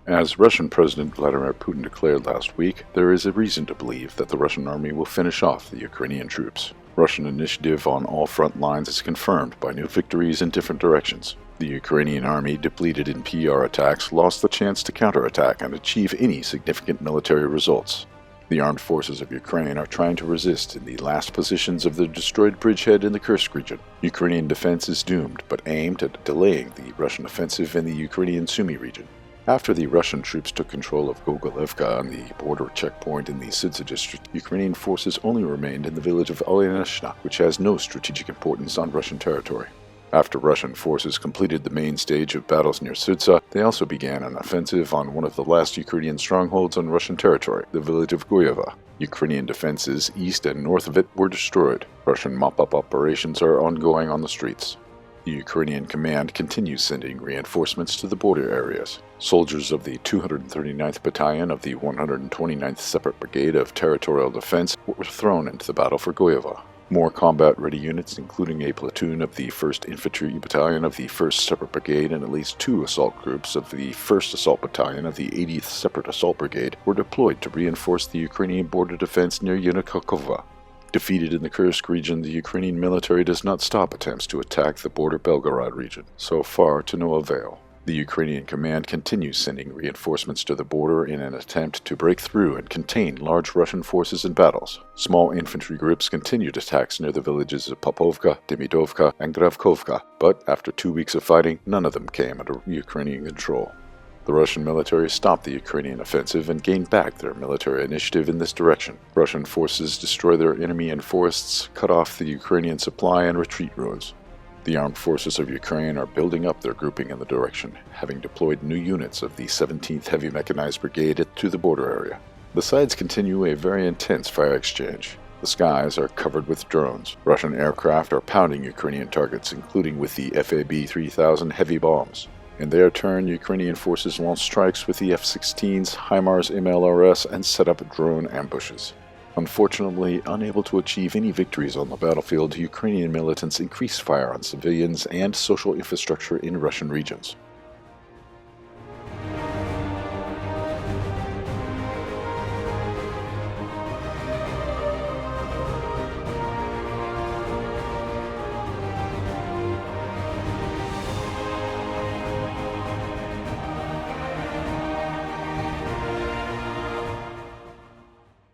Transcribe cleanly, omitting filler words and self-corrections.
As Russian President Vladimir Putin declared last week, there is a reason to believe that the Russian army will finish off the Ukrainian troops. Russian initiative on all front lines is confirmed by new victories in different directions. The Ukrainian army, depleted in PR attacks, lost the chance to counterattack and achieve any significant military results. The armed forces of Ukraine are trying to resist in the last positions of the destroyed bridgehead in the Kursk region. Ukrainian defense is doomed, but aimed at delaying the Russian offensive in the Ukrainian Sumy region. After the Russian troops took control of Gogolevka on the border checkpoint in the Sudza district, Ukrainian forces only remained in the village of Olenishna, which has no strategic importance on Russian territory. After Russian forces completed the main stage of battles near Sudza, they also began an offensive on one of the last Ukrainian strongholds on Russian territory, the village of Goyeva. Ukrainian defenses east and north of it were destroyed. Russian mop-up operations are ongoing on the streets. The Ukrainian command continues sending reinforcements to the border areas. Soldiers of the 239th Battalion of the 129th Separate Brigade of Territorial Defense were thrown into the battle for Goyeva. More combat-ready units, including a platoon of the 1st Infantry Battalion of the 1st Separate Brigade and at least 2 assault groups of the 1st Assault Battalion of the 80th Separate Assault Brigade, were deployed to reinforce the Ukrainian border defense near Yanukovka. Defeated in the Kursk region, the Ukrainian military does not stop attempts to attack the border Belgorod region, so far to no avail. The Ukrainian command continues sending reinforcements to the border in an attempt to break through and contain large Russian forces in battles. Small infantry groups continued attacks near the villages of Popovka, Demidovka, and Gravkovka, but after 2 weeks of fighting, none of them came under Ukrainian control. The Russian military stopped the Ukrainian offensive and gained back their military initiative in this direction. Russian forces destroy their enemy in forests, cut off the Ukrainian supply and retreat roads. The armed forces of Ukraine are building up their grouping in the direction, having deployed new units of the 17th Heavy Mechanized Brigade to the border area. The sides continue a very intense fire exchange. The skies are covered with drones. Russian aircraft are pounding Ukrainian targets, including with the FAB-3000 heavy bombs. In their turn, Ukrainian forces launch strikes with the F-16s, HIMARS MLRS, and set up drone ambushes. Unfortunately, unable to achieve any victories on the battlefield, Ukrainian militants increase fire on civilians and social infrastructure in Russian regions.